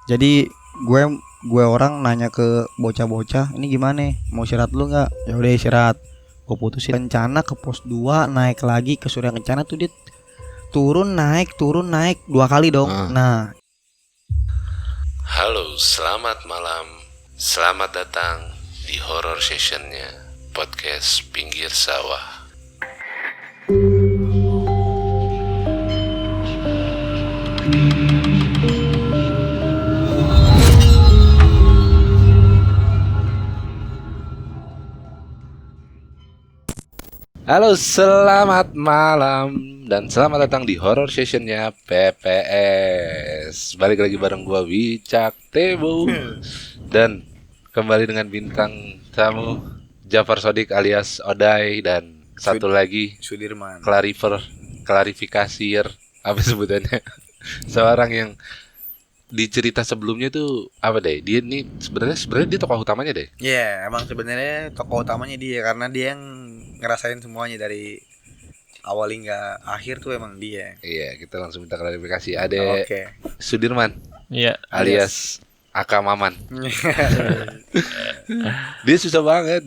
Jadi gue orang nanya ke bocah-bocah, ini gimana? Mau istirahat lu nggak? Ya udah istirahat. Gue putusin Kencana ke pos 2, naik lagi ke Surya Kencana tuh dia turun naik 2 kali dong. Nah, halo, selamat malam. Selamat datang di horror sessionnya podcast Pinggir Sawah. Halo, selamat malam dan selamat datang di horror sessionnya PPS. Balik lagi bareng gua Wicak Tebo dan kembali dengan bintang tamu Jafar Sodik alias Odai dan satu lagi Sudirman. klarifikasier apa sebutannya seorang yang di cerita sebelumnya tuh apa deh, dia nih sebenarnya dia tokoh utamanya deh. Iya, emang sebenarnya tokoh utamanya dia karena dia yang ngerasain semuanya dari awal hingga akhir tuh emang dia. Iya, kita langsung minta klarifikasi. Ada Oke. Sudirman, Iya, alias Aka Maman. Dia susah banget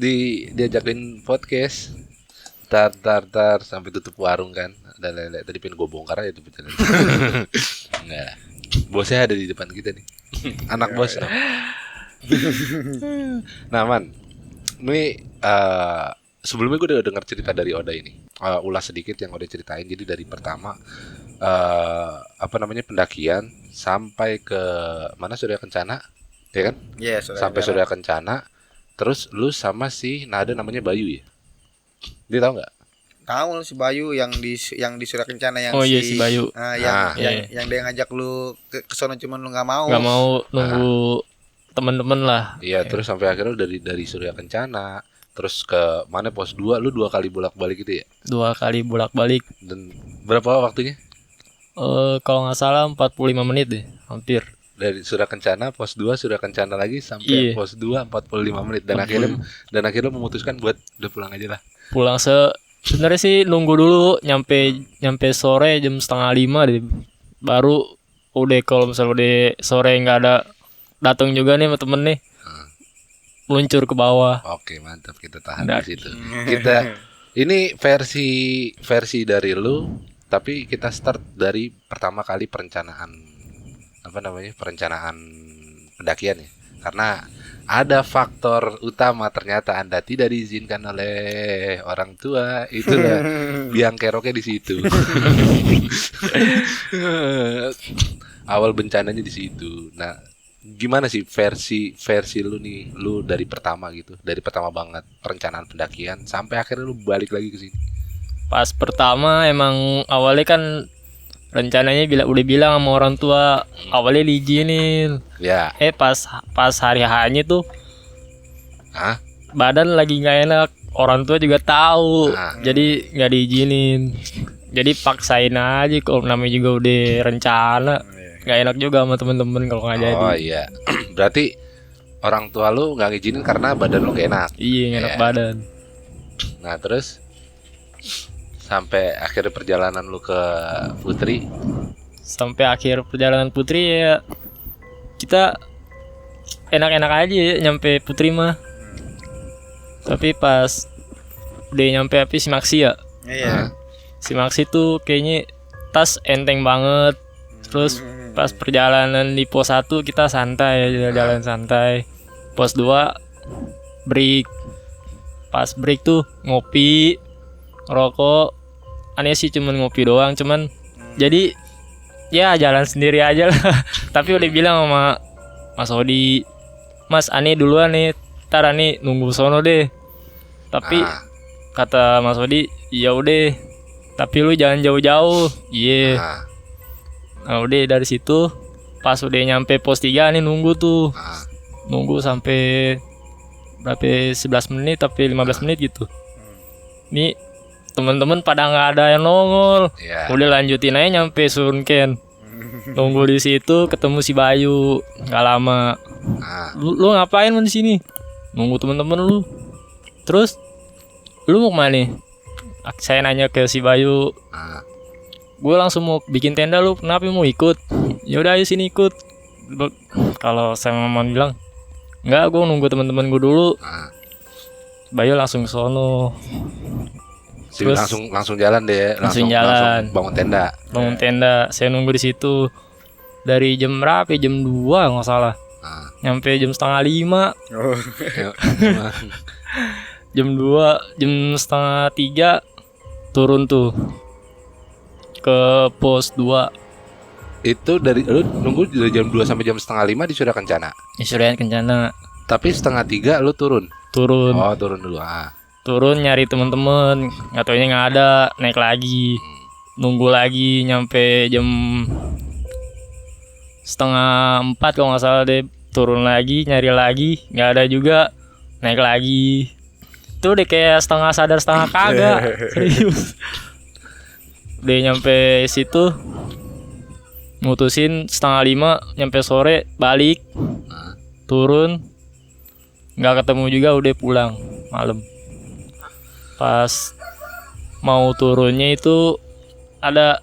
diajakin podcast. Tar sampai tutup warung kan. Dan lele tadi pengen gue bongkar aja tuh bercanda. Enggak. Bosnya ada di depan kita nih. Anak bos. Nah, Man. Ini sebelumnya gue udah dengar cerita dari Oda ini. Ulas sedikit yang Oda ceritain. Jadi dari pertama pendakian sampai ke mana Surya Kencana, ya kan? Iya, Sampai Surya Kencana. Terus lu sama si Nada namanya Bayu ya? Dia tahu nggak? Tahu si Bayu yang di Surya Kencana yang si Bayu. Yang dia ngajak lu ke sono cuman lu enggak mau. Nggak mau nunggu temen-temen lah. Iya, terus sampai akhirnya dari Surya Kencana terus ke mana pos 2 lu 2 kali bolak-balik gitu ya? 2 kali bolak-balik. Dan berapa waktunya? Kalau nggak salah 45 menit deh, hampir. Dari Surya Kencana pos 2 Surya Kencana lagi sampai pos 2 45 menit dan akhirnya memutuskan buat udah pulang aja lah. Pulang sebenarnya sih nunggu dulu nyampe sore jam 4:30 deh. Baru udah kalau misalnya udah sore nggak ada datang juga nih sama temen nih. Luncur ke bawah. Oke, mantap, kita tahan di situ. Kita ini versi dari lu, tapi kita start dari pertama kali perencanaan pendakian ya. Karena ada faktor utama, ternyata Anda tidak diizinkan oleh orang tua. Itulah biang keroknya di situ. Awal bencananya di situ. Nah, gimana sih versi lu nih, lu dari pertama banget perencanaan pendakian sampai akhirnya lu balik lagi ke sini? Pas pertama emang awalnya kan rencananya udah bilang sama orang tua, awalnya diizinin. Ya. Pas hari H-nya tuh badan lagi nggak enak, orang tua juga tahu. Jadi nggak diizinin. Jadi paksain aja, kalau namanya juga udah rencana. Nggak enak juga sama temen-temen kalau nggak jadi. Oh iya. Berarti orang tua lu nggak ngizinin karena badan lu nggak enak. Iya, nggak enak badan. Nah, terus sampai akhir perjalanan lu ke Putri. Sampai akhir perjalanan Putri ya kita enak-enak aja ya, nyampe Putri mah. Tapi pas udah nyampe si Maxi ya. Iya. Si Maxi tuh kayaknya tas enteng banget. Terus pas perjalanan di pos 1 kita santai, jalan santai. Pos 2 break. Pas break tuh ngopi, rokok. Aneh sih cuman ngopi doang, jadi ya jalan sendiri aja lah. Tapi udah bilang sama Mas Odi, Mas aneh duluan nih, ntar aneh nunggu sono deh. Tapi kata Mas Odi, ya udah, tapi lu jangan jauh-jauh. Iya. Nah udah dari situ pas udah nyampe pos 3 nih nunggu tuh. Nunggu sampai berapa 11 menit tapi 15 menit gitu. Nih teman-teman pada nggak ada yang nongol. Udah lanjutin aja nyampe Sunken. Nunggu di situ ketemu si Bayu, nggak lama. Lu ngapain di sini? Nunggu teman-teman lu. Terus lu mau kemana? Saya nanya ke si Bayu. Gue langsung mau bikin tenda, lu kenapa mau ikut? Ya udah ayo sini ikut. Kalau saya mau bilang enggak, gue nunggu teman-teman gue dulu. Nah, Bayu langsung ke sono. si Terus- langsung jalan deh, Langsung jalan. bangun tenda. Bangun tenda, saya nunggu di situ dari jam berapa? Jam 2 nggak salah. Nah, Nyampe jam setengah 5, Oh. ya, jam 2, jam setengah 3 turun tuh ke pos 2. itu dari lu nunggu dari jam 2 sampai jam setengah 5 di Surya Kencana. Isurian Kencana Tapi setengah 3 lu turun. turun. Oh, turun dulu. Ah. Turun nyari temen-temen, nggak taunya nggak ada, naik lagi, nunggu lagi nyampe jam setengah 4 kalau nggak salah deh, turun lagi nyari lagi, nggak ada juga, naik lagi. Itu udah kayak setengah sadar setengah kagak, serius. Udah nyampe situ, mutusin setengah 5, nyampe sore balik, turun, nggak ketemu juga, udah pulang malam. Pas mau turunnya itu ada,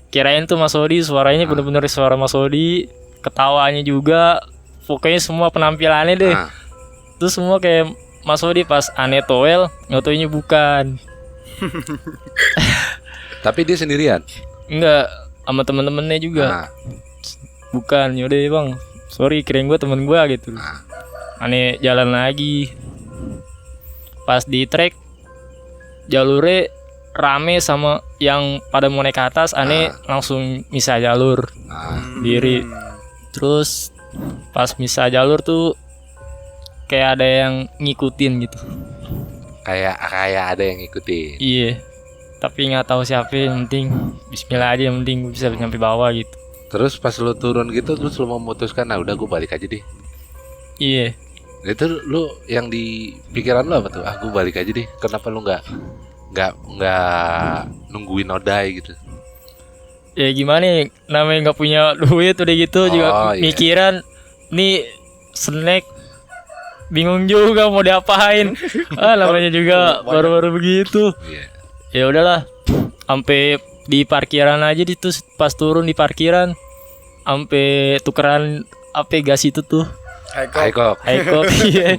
kirain tuh Mas Odi, suaranya bener-bener suara Mas Odi, ketawanya juga, pokoknya semua penampilannya deh. Ah. Terus semua kayak Mas Odi, pas aneh toel, nyotonya bukan. Tapi dia sendirian. Enggak, sama temen-temennya juga. Ah. Bukan, yaudah bang, sorry kirain gue temen gue gitu. Ah. Aneh jalan lagi. Pas di trek, jalurnya rame sama yang pada mau naik ke atas, aneh langsung misah jalur Ah. diri. Terus pas misah jalur tuh kayak ada yang ngikutin gitu. Kayak ada yang ngikutin. Iya. Tapi nggak tahu siapa, yang penting bismillah aja, yang penting gue bisa nyampe bawah gitu. Terus pas lu turun gitu, terus lu memutuskan, nah udah gue balik aja deh. Iya. Itu lu yang di pikiran lu apa tuh? Ah, gue balik aja deh. Kenapa lu nggak nungguin Odai gitu? Ya gimana ya, namanya nggak punya duit udah gitu juga Oh, iya. mikiran nih snack, bingung juga mau diapain. Namanya juga baru-baru begitu. Iya. Ya udahlah, sampai di parkiran aja di tuh, pas turun di parkiran sampai tukeran apa gas itu tuh, Haikok. Haikok. Iya.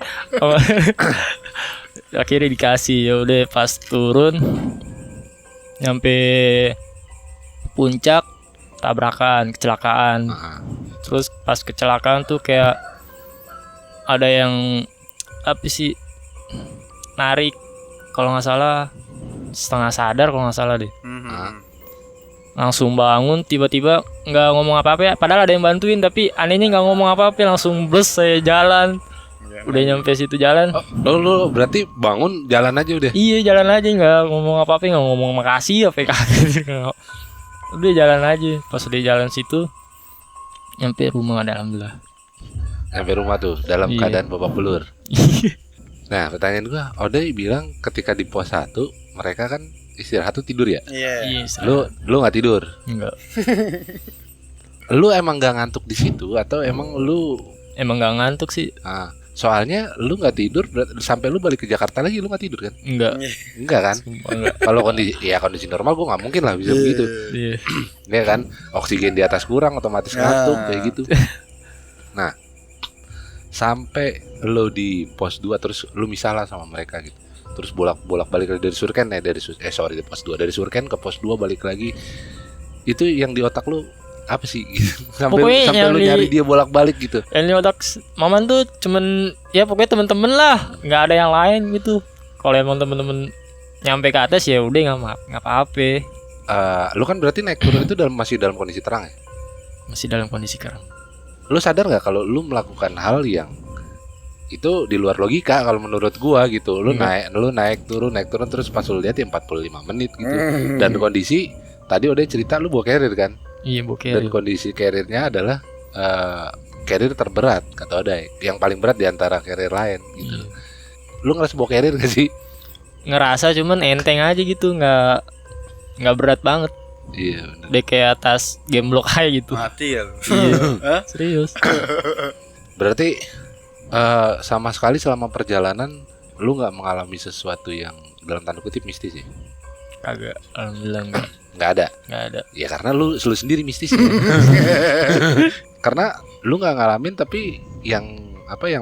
Akhirnya dikasih. Ya udah pas turun nyampe puncak, tabrakan, kecelakaan. Ah. Terus pas kecelakaan tuh kayak ada yang apa sih, narik, kalau nggak salah setengah sadar kalau nggak salah deh. Langsung bangun tiba-tiba nggak ngomong apa-apa ya, padahal ada yang bantuin, tapi anehnya nggak ngomong apa-apa, langsung blus saya jalan. Udah nyampe situ jalan. Oh, lu berarti bangun jalan aja udah. Iya, jalan aja, nggak ngomong apa-apa, nggak ngomong makasih apa kagak. Udah jalan aja. Pas udah jalan situ nyampe rumah, alhamdulillah. Sampai rumah tuh dalam Iya. keadaan babak belur. Nah, pertanyaan gua, Odai bilang ketika di pos 1 mereka kan istirahat tuh tidur ya. Iya. Iya, Lu nggak tidur. enggak. Lu emang nggak ngantuk di situ atau emang lu Emang nggak ngantuk sih. soalnya lu nggak tidur sampai lu balik ke Jakarta lagi lu nggak tidur kan? Enggak. Enggak kan? Sumpah enggak. Kalau kondisi normal gua nggak mungkin lah bisa begitu. Iya. Ya kan? Oksigen di atas kurang otomatis ngantuk kayak gitu. Nah, sampai lu di pos 2 terus lu misalah sama mereka gitu. Terus bolak-balik dari Surken dari pos 2, dari Surken ke pos 2 balik lagi. Itu yang di otak lu apa sih? sampai Pokoknya sampai yang lu di- nyari dia bolak-balik gitu. Yang di otak Maman tuh cuman ya pokoknya temen-temen lah, nggak ada yang lain gitu. Kalau emang temen-temen nyampe ke atas ya udah nggak apa-apa. Lu kan berarti naik turun itu masih dalam kondisi terang ya? Masih dalam kondisi kram. Lu sadar nggak kalau lu melakukan hal yang itu di luar logika kalau menurut gua gitu. Lu naik turun terus pas lu lihat ya 45 menit gitu. Dan kondisi tadi udah cerita lu bawa carrier kan? Iya, Dan bokeh. kondisi carriernya adalah carrier terberat kata Odai, yang paling berat di antara carrier lain gitu. Iya. Lu ngerasa bawa carrier gak sih? Ngerasa cuman enteng aja gitu, nggak berat banget. Iya bener. Udah kayak atas game block aja gitu. Mati ya lu. Iya. Serius. Berarti sama sekali selama perjalanan lu nggak mengalami sesuatu yang dalam tanda kutip mistis ya? Kagak, alhamdulillah Nggak ada. nggak ada. Ya karena lu sendiri mistis ya. karena lu nggak ngalamin tapi yang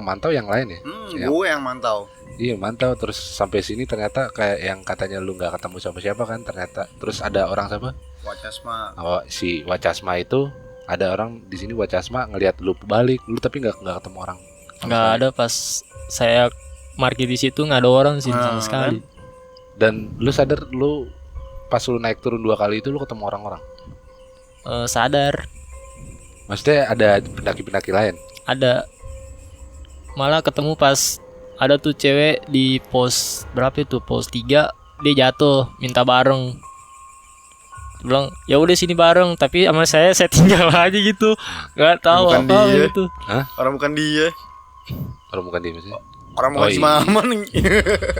mantau yang lain ya. Ya. Gue yang mantau. Iya mantau, terus sampai sini ternyata kayak yang katanya lu nggak ketemu siapa kan, ternyata terus ada orang siapa? Wacasma. Si Wacasma itu, ada orang di sini Wacasma ngelihat lu balik, lu tapi nggak ketemu orang. Nggak ada, pas saya parkir di situ nggak ada orang sih sama sekali. Dan lu sadar lu pas lu naik turun 2 kali itu lu ketemu orang-orang. Sadar Maksudnya ada pendaki-pendaki lain. ada, malah ketemu pas ada tuh cewek di pos berapa itu, pos 3, dia jatuh minta bareng. Dia bilang ya udah sini bareng, tapi sama saya tinggal aja gitu, nggak tahu Bukan apa dia. gitu. Orang bukan dia. Orang bukan dia maksudnya. Orang bukan si Maman.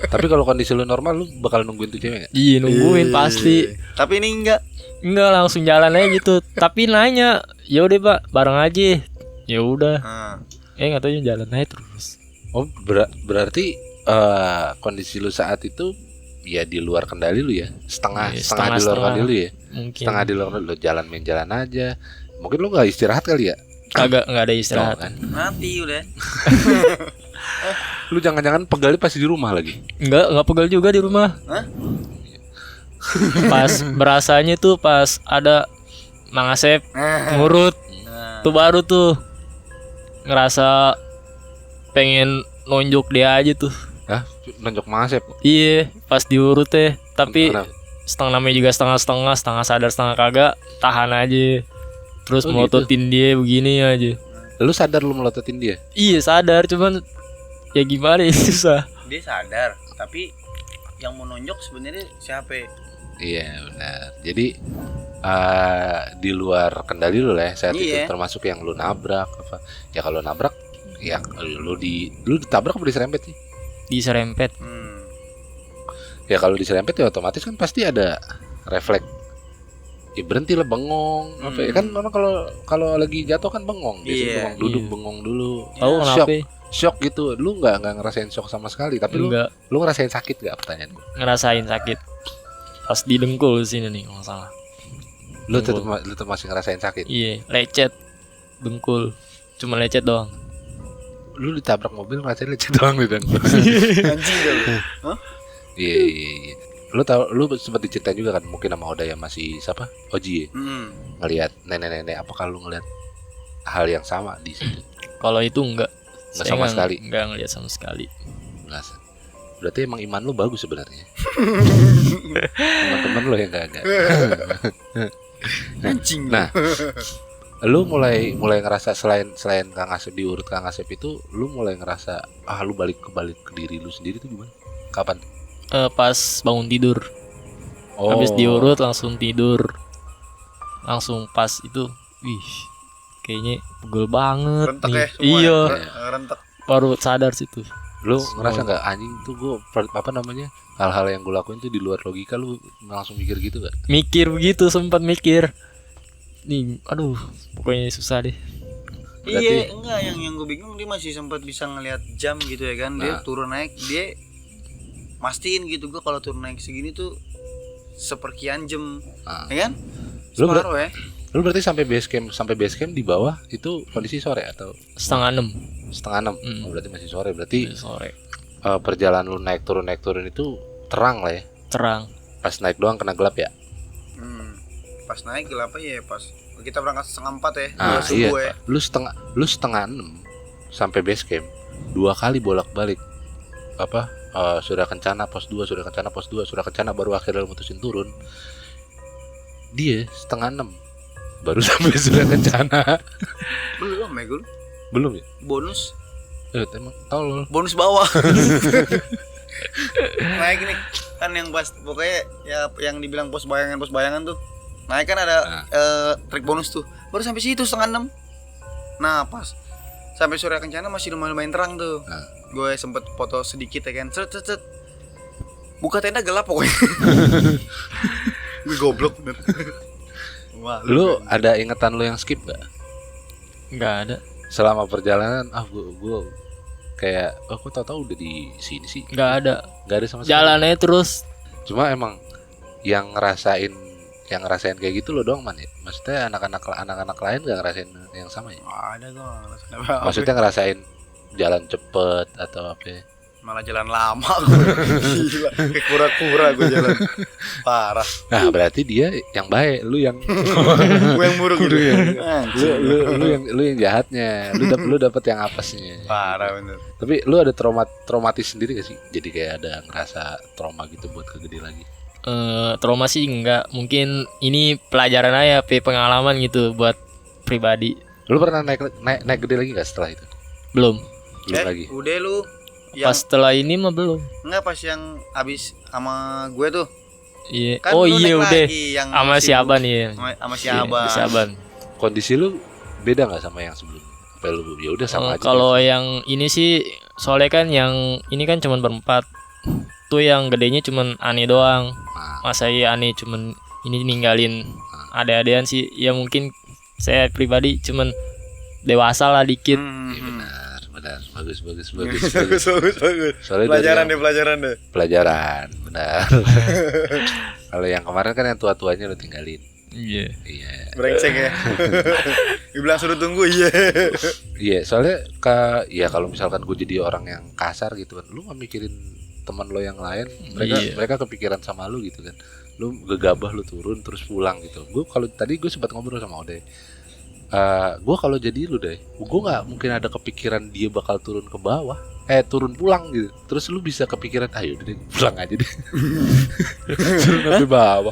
Tapi kalau kondisi lu normal lu bakal nungguin tuh cewek gak? Iya nungguin pasti. Tapi ini enggak. Enggak, langsung jalan aja gitu. Tapi nanya, ya udah Pak, bareng aja. Ya udah. Nggak tahu jalan aja terus. Oh berarti kondisi lu saat itu ya di luar kendali lu ya, setengah di luar kendali lu ya. Mungkin. Setengah di luar lu jalan aja. Mungkin lu nggak istirahat kali ya? Nggak ada istirahat. Kan? Mati udah. Lu jangan-jangan pegalnya pasti di rumah lagi. Nggak pegal juga di rumah. Hah? Pas berasanya tuh pas ada Mang Asep ngurut, tuh baru tuh ngerasa pengen nonjok dia aja tuh. Hah? Nonjok Masep. Iya, pas diurut teh. Tapi Kenapa? namanya juga setengah sadar setengah kagak, tahan aja. Terus Oh, melototin dia begini aja. Lu sadar lu melototin dia? Iya sadar, cuman ya gimana ya, susah. Dia sadar, tapi yang mau nonjok sebenarnya siapa? Iya benar. Jadi di luar kendali lu lah ya saat itu, Iya. termasuk yang lu nabrak apa. Ya kalau nabrak ya lu ditabrak apa diserempet sih? Diserempet. Ya kalau diserempet ya otomatis kan pasti ada refleks. Ya berhenti lah, bengong apa ya, kan memang kalau lagi jatuh kan bengong, biasanya Iya. bengong duduk, Iya. bengong dulu. Tahu kenapa? Shock gitu. Lu nggak ngerasain shock sama sekali, tapi Enggak lu ngerasain sakit nggak, pertanyaan gue? ngerasain sakit. Pas di dengkul sini nih kalau nggak salah. Lu Dengkul. tetap masih ngerasain sakit. Iya, lecet dengkul. Cuma lecet doang. Lu ditabrak mobil ngerasain lecet doang gitu. Anjing dah lu. Iya. Lu sempat diceritain juga kan, mungkin sama Oda yang masih siapa? Oji ya? Ngelihat nenek-nenek, apakah lu ngelihat hal yang sama di situ? Kalau itu enggak. Nggak Saya sama sekali? Enggak ngeliat sama sekali. Ngerasa. Berarti emang iman lu bagus sebenarnya. Teman-teman lu yang enggak. Anjing. Nah, lu mulai ngerasa selain Kang Asep diurut Kang Asep itu, lu mulai ngerasa lu balik ke diri lu sendiri tuh gimana? Kapan? Pas bangun tidur. Habis diurut langsung tidur. Langsung pas itu, wih, kayaknya pegel banget rentek nih. ya semua. Iya, Rentek. baru sadar situ. Lu ngerasa nggak anjing tuh gue hal-hal yang gue lakuin tuh di luar logika, lu langsung mikir gitu gak? Mikir begitu, sempat mikir. Nih, aduh, pokoknya susah deh. Iya, enggak, yang gue bingung dia masih sempat bisa ngelihat jam gitu ya kan. Dia turun naik, dia mastiin gitu, gue kalau turun naik segini tuh seperkian jam, ya kan? Separuh ya. Lu berarti sampai base camp di bawah itu kondisi sore atau 5:30 5:30? Oh, berarti masih sore. Berarti sore. perjalanan lu naik turun itu terang lah ya. Terang. Pas naik doang kena gelap ya. Pas naik gelap ya, pas kita berangkat 3:30 ya. Iya. Subuh ya. Lu 5:30 sampai base camp 2 kali bolak-balik. Sudah Kencana pos 2, sudah Kencana baru akhirnya lu mutusin turun. Dia 5:30 baru sampai sudah Kencana. Belum ya gue. Belum ya? Bonus Emang tolol. bonus bawah. Naik nih kan yang pas pokoknya ya yang dibilang pos bayangan tuh. Naik kan ada trik bonus tuh. Baru sampai situ 5:30. Nah, pas sampai Surya Kencana masih lumayan terang tuh. Gue sempet foto sedikit ya kan. Cet. Buka tenda gelap pokoknya. Gue goblok bener. Wah, Lu ada ingetan lu yang skip gak? Enggak ada. Selama perjalanan gue kayak kok tahu udah di sini sih. Enggak ada. Gak ada sama sekali. Jalannya terus. Cuma emang yang ngerasain yang ngerasain kayak gitu lo doang man ya? Maksudnya anak-anak lain gak ngerasain yang sama ya? Ada gue nggak ngerasain apa-apa. Maksudnya ngerasain jalan cepet atau apa ya? Malah jalan lama gue. Gila, kayak kura-kura gue jalan. Parah. Nah berarti dia yang baik, lu yang Gue yang buruk gitu. lu yang jahatnya, lu dapet yang apesnya. Parah bener. Tapi lu ada traumatis sendiri gak sih? Jadi kayak ada ngerasa trauma gitu buat kegede lagi? Trauma sih enggak, mungkin ini pelajaran aja, pengalaman gitu buat pribadi. Lu pernah naik gede lagi gak setelah itu? Belum. Belum lagi. Udah lu Pas setelah ini mah belum. enggak pas yang abis sama gue tuh. Iya. Kan Oh lu iya naik udah. lagi yang Sama si Aban ya. Sama si Iya, Aban. si Aban. Kondisi lu beda gak sama yang sebelumnya? Apa lu ya udah sama aja? Kalau yang ini sih soalnya kan yang ini kan cuman berempat. Tuh yang gedenya cuman Ani doang. Nah, Masa iya Ani cuman ini ninggalin ade-adean sih. Ya mungkin saya pribadi cuman dewasa lah dikit. iya benar. Bagus. bagus. Soalnya Pelajaran dari deh, pelajaran deh. pelajaran, benar. Kalau yang kemarin kan yang tua-tuanya lu tinggalin. Iya. Iya. Brengsek ya. Dibilang suruh tunggu, iya. Iya, soalnya ya kalau misalkan gue jadi orang yang kasar gitu kan, lu gak mikirin teman lo yang lain, mereka kepikiran sama lu gitu kan. Lu gegabah lu turun terus pulang gitu. Gue kalau tadi gue sempat ngobrol sama Ode. Gue kalau jadi lu deh, gue nggak mungkin ada kepikiran dia bakal turun ke bawah, turun pulang gitu. Terus lu bisa kepikiran, ayo deh pulang aja deh. Turun ke bawah.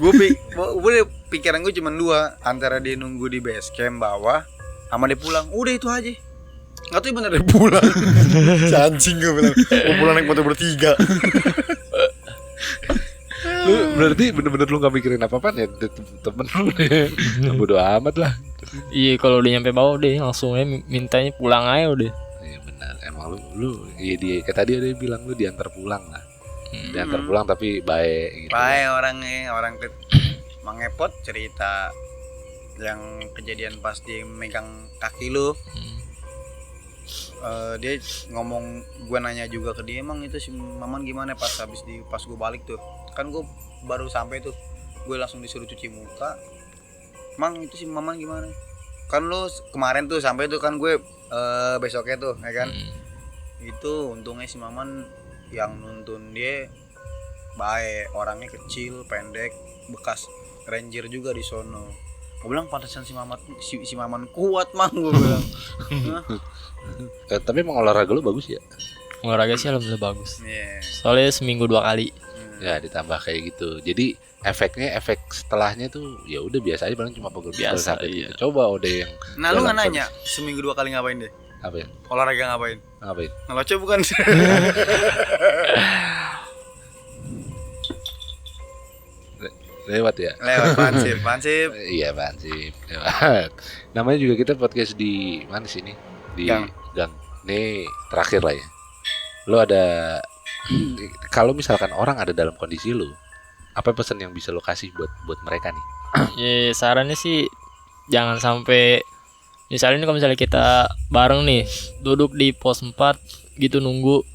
Gue pikiran gue cuma dua, antara dia nunggu di base camp bawah sama dia pulang. Udah itu aja. Nggak tahu bener dia pulang. Anjing gue bilang, mau pulang naik motor bertiga. Lu berarti bener-bener lu gak mikirin apa-apaan ya temen lu deh. Bodo amat lah. Iya, kalau udah nyampe bawah deh langsung aja mintanya pulang aja udah. Iya benar. Emang lu iya dia kayak tadi dia bilang lu diantar pulang lah. Diantar pulang tapi baik gitu. Baik orangnya, Mang Epot cerita yang kejadian pas dia megang kaki lu. Dia ngomong, gue nanya juga ke dia, emang itu si Maman gimana pas gue balik tuh, kan gue baru sampai tuh, gue langsung disuruh cuci muka. Mang itu si Maman gimana? Kan lu kemarin tuh sampai tuh kan gue besoknya tuh, ya kan? Itu untungnya si Maman yang nuntun dia baik, orangnya kecil, pendek, bekas ranger juga di sono. Gue bilang pantesan si Maman kuat mang, gue bilang. Tapi emang olahraga lu bagus ya? Olahraga sih alhamdulillah bagus. Yeah. Soalnya seminggu 2 kali. Ya ditambah kayak gitu. Jadi efek setelahnya tuh ya udah biasa aja, paling cuma pegel-pegel Biasa, sakit iya. gitu. Coba udah yang Nah lu jalan nggak nanya terus. seminggu 2 kali ngapain deh? Apa ya? Olahraga ngapain? Ngapain? Ngeloco bukan? Lewat ya? Lewat pansip. Iya Bansip, lewat. Namanya juga kita podcast di mana sini? Di Gang. Nih terakhir lah ya. Lu ada kalau misalkan orang ada dalam kondisi lu, apa pesan yang bisa lo kasih buat mereka nih? Ya sarannya sih jangan sampai misalnya kalau misalnya kita bareng nih duduk di pos 4 gitu nunggu,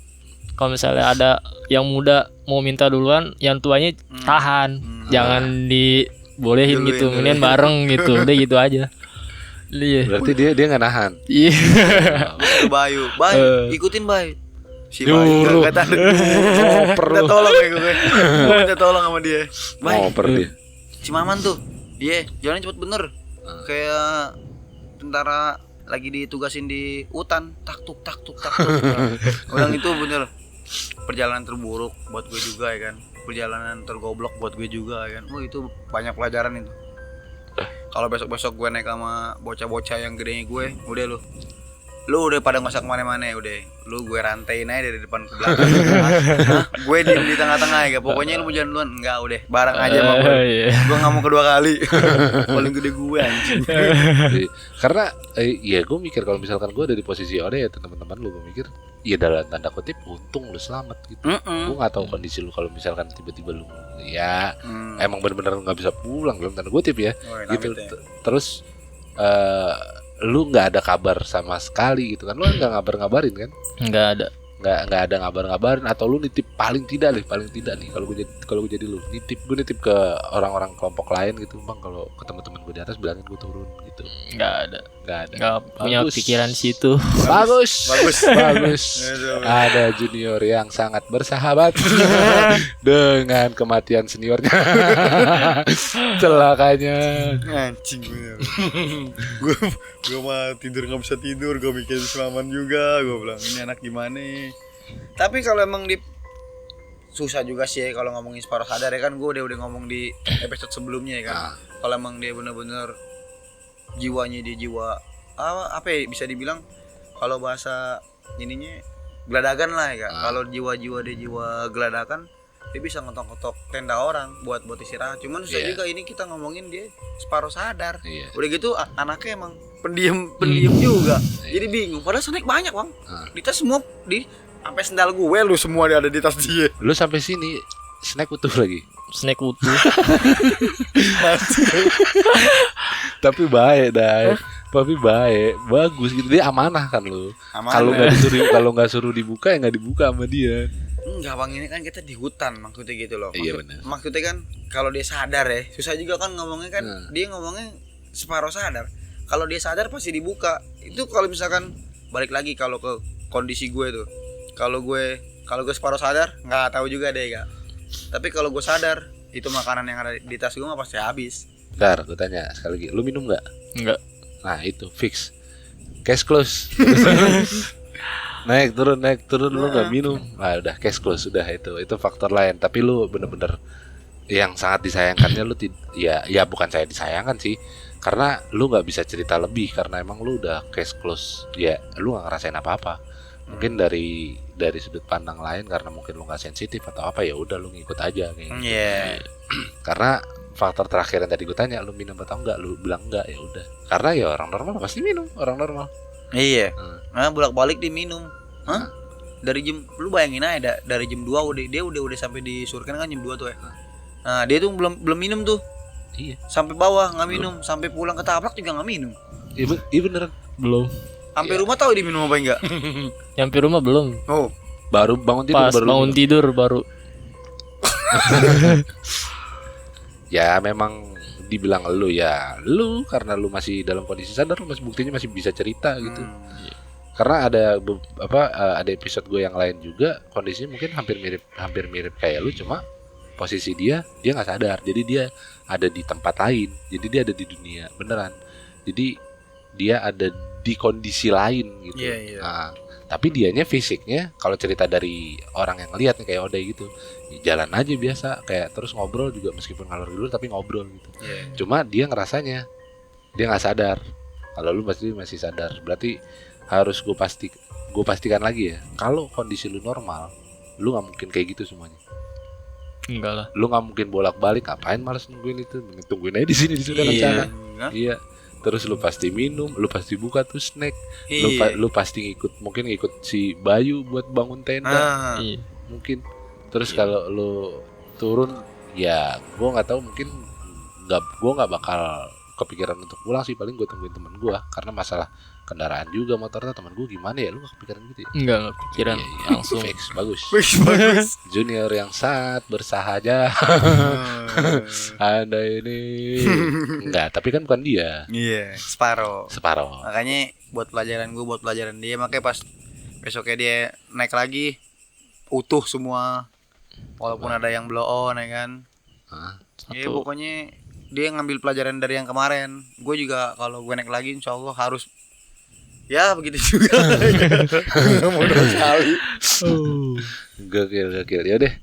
kalau misalnya ada yang muda mau minta duluan, yang tuanya tahan, jangan dibolehin Duluin, gitu, duluin. mendingan bareng gitu, udah gitu aja. Iya. Berarti dia nggak nahan. Iya. Itu Bayu, ikutin Bayu. Si Nyuruh. Bayu kata Ngoper minta lu. tolong ya gue. Gue minta tolong sama dia. Bayu, Ngoper dia. si Maman tuh, iya, jalannya cepet bener. Kayak tentara lagi ditugasin di hutan, tak tuk. Orang itu bener perjalanan terburuk buat gue juga ya kan. Perjalanan tergoblok buat gue juga ya kan. Itu banyak pelajaran itu. Kalau besok-besok gue naik sama bocah-bocah yang gedenya gue, udah lu udah pada nggak usah kemana-mana ya, udah lu gue rantain aja dari depan ke belakang. Hah? Gue diem di tengah-tengah ya, pokoknya lu mau jalan duluan, enggak udah bareng aja sama gue. Iya. Gue nggak mau kedua kali. Paling gede gue anjing. Karena ya gue mikir kalau misalkan gue ada di posisi Ode ya teman-teman lu, gue mikir ya dalam tanda kutip untung lu selamat gitu. Gue nggak tahu kondisi lu kalau misalkan tiba-tiba lu ya emang benar-benar nggak bisa pulang dalam tanda kutip ya. Gitu. Terus lu nggak ada kabar sama sekali gitu kan, lu nggak ngabarin kan? Nggak ada. nggak ada ngabarin atau lu nitip paling tidak nih kalau gue jadi lu nitip ke orang-orang kelompok lain gitu, bang kalau ketemu teman gue di atas bilangin gue turun gitu. Nggak ada. Nggak Nggak punya Bagus. pikiran situ. Bagus. Aduh. Ada junior yang sangat bersahabat dengan kematian seniornya. Celakanya. Anjing bener. gue mah tidur nggak bisa tidur, gue mikirin Sulaiman juga, gue bilang ini anak gimana. Tapi kalau emang susah juga sih ya kalau ngomongin separuh sadar ya kan, gue udah ngomong di episode sebelumnya ya kan. Kalau emang dia bener-bener jiwanya dia jiwa apa ya bisa dibilang kalau bahasa ininya geladagan lah ya kan. Kalau jiwa-jiwa dia jiwa geladakan, dia bisa ngetok-ngetok tenda orang buat istirahat. Cuman susah juga ini kita ngomongin dia separuh sadar. Udah gitu anaknya emang pendiam juga. Jadi bingung. Padahal snack banyak, Bang. Di tas semua sampai sendal gue lu semua ada di tas dia. Lu sampai sini snack utuh lagi. Snack utuh. Tapi baik dah. Tapi baik, bagus gitu, dia amanah kan lu. Kalau nggak suruh dibuka ya nggak dibuka sama dia. Enggak bang, ini kan kita di hutan maksudnya gitu loh. Iya benar. Maksudnya kan kalau dia sadar ya, susah juga kan ngomongnya kan. Dia ngomongnya separuh sadar. Kalau dia sadar pasti dibuka. Itu kalau misalkan balik lagi kalau ke kondisi gue tuh. Kalau gue separuh sadar nggak tahu juga deh kak. Tapi kalau gue sadar itu makanan yang ada di tas gue mah pasti habis. Bentar, gue tanya sekali lagi, lu minum nggak? Enggak. Nah itu fix, cash close. naik turun lu nggak minum, nah udah cash close, sudah itu faktor lain. Tapi lu bener-bener yang sangat disayangkannya lu ya bukan saya disayangkan sih, karena lu nggak bisa cerita lebih karena emang lu udah cash close, ya lu nggak ngerasain apa-apa. Mungkin dari sudut pandang lain karena mungkin lu nggak sensitif atau apa, ya udah lu ngikut aja kayak gitu. Karena faktor terakhir yang tadi gue tanya, lu minum atau enggak, lu bilang enggak, ya udah. Karena ya orang normal pasti minum, orang normal. Iya. Nah, bolak-balik diminum. Hah? Dari jam, lu bayangin aja dari jam 2 dia udah sampai di Surken kan jam 2 tuh ya. Nah, dia tuh belum minum tuh. Iya. Sampai bawah enggak minum, sampai pulang ke Taplak juga enggak minum. Iya beneran. Belum. Sampai rumah tahu diminum apa enggak? Nyampe rumah belum. Oh, Baru bangun tidur Pas bangun tidur baru. Ya memang dibilang lu karena lu masih dalam kondisi sadar, lu masih buktinya masih bisa cerita gitu. Karena ada episode gue yang lain juga kondisinya mungkin hampir mirip kayak lu, cuma posisi dia nggak sadar, jadi dia ada di tempat lain, jadi dia ada di dunia beneran, jadi dia ada di kondisi lain gitu. Nah, tapi dianya fisiknya kalau cerita dari orang yang ngeliat nih kayak Ode gitu, jalan aja biasa kayak, terus ngobrol juga meskipun ngalor dulu tapi ngobrol gitu. Cuma dia ngerasanya dia nggak sadar. Kalau lu pasti masih sadar, berarti harus gue pastikan lagi ya, kalau kondisi lu normal, lu nggak mungkin kayak gitu semuanya. Enggak lah. Lu nggak mungkin bolak-balik, ngapain malas nungguin itu, tungguin aja di sini di Surya Kencana. Iya. Terus lu pasti minum, lu pasti buka tuh snack, lu pasti mungkin ngikut si Bayu buat bangun tenda, mungkin. Terus kalau lu turun, ya gue nggak tahu, mungkin gue nggak bakal kepikiran untuk pulang sih, paling gue tungguin temen gue, karena masalah kendaraan juga motornya teman gue, gimana ya, lu nggak kepikiran gitu ya? Enggak kepikiran, langsung. Fix, bagus. bagus. Junior yang sangat bersahaja. Anda ini enggak, tapi kan bukan dia. Iya, separuh. Makanya buat pelajaran dia, makanya pas besoknya dia naik lagi utuh semua, walaupun ada yang blow on ya kan. Iya, pokoknya dia ngambil pelajaran dari yang kemarin. Gue juga kalau gue naik lagi insya Allah harus ya begitu juga. Mudah sekali. Gokil ya deh.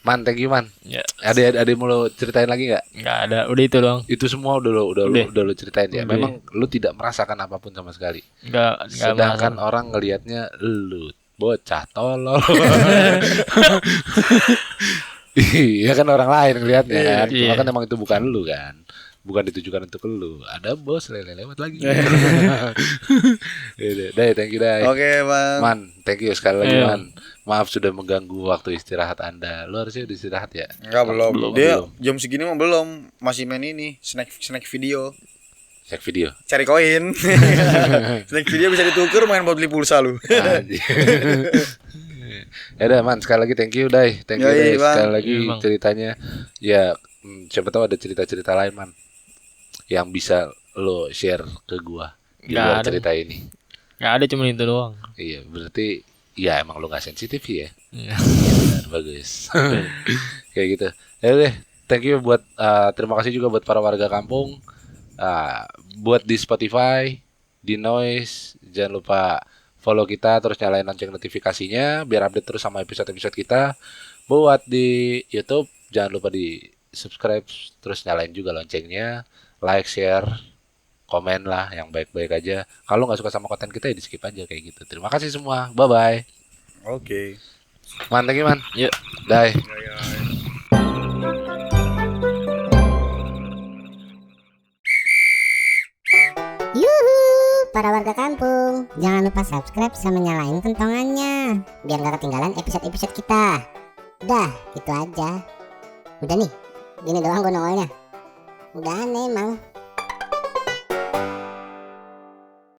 Man, thank you man. Ya. Ada mau lo ceritain lagi nggak? Nggak ada, udah itu doang. Itu semua udah lo ceritain ya. Memang lo tidak merasakan apapun sama sekali. Nggak Sedangkan orang ngelihatnya lu bocah tolol. Iya kan, orang lain ngelihatnya kan. Cuma kan emang itu bukan lu kan. Bukan ditujukan untuk lu. Ada bos lewat lagi. Dai, thank you Dai. Oke, Bang. Man, thank you sekali lagi Man. Maaf sudah mengganggu waktu istirahat Anda. Lu harusnya udah istirahat ya? Enggak, belum. Dia jam segini mah belum. Masih main ini, snack video. Cek video. cari koin. Snack video bisa ditukar main buat beli pulsa lu. Anjing. Ya udah man, sekali lagi thank you Dai. Thank you Yoi, Dai Bang. sekali lagi Iya, Bang. ceritanya. Ya siapa tahu ada cerita-cerita lain man yang bisa lo share ke gua di Nggak luar ada. cerita ini. Nggak ada, cuma itu doang. Iya, berarti ya emang lo gak sensitif ya. Iya. Benar, bagus. Kayak gitu. Ya deh, thank you buat terima kasih juga buat para warga kampung. Buat di Spotify, di Noise, jangan lupa follow kita, terus nyalain lonceng notifikasinya biar update terus sama episode-episode kita. Buat di YouTube, jangan lupa di subscribe, terus nyalain juga loncengnya, like, share, komen lah yang baik-baik aja. Kalau nggak suka sama konten kita ya di skip aja kayak gitu. Terima kasih semua, bye bye. Oke. Man, thank you man. Yuk. Bye. Yuhu, para warga kampung, jangan lupa subscribe sama nyalain kentongannya biar gak ketinggalan episode-episode kita. Udah, itu aja. Udah nih, gini doang gue nongolnya. Udah aneh emang.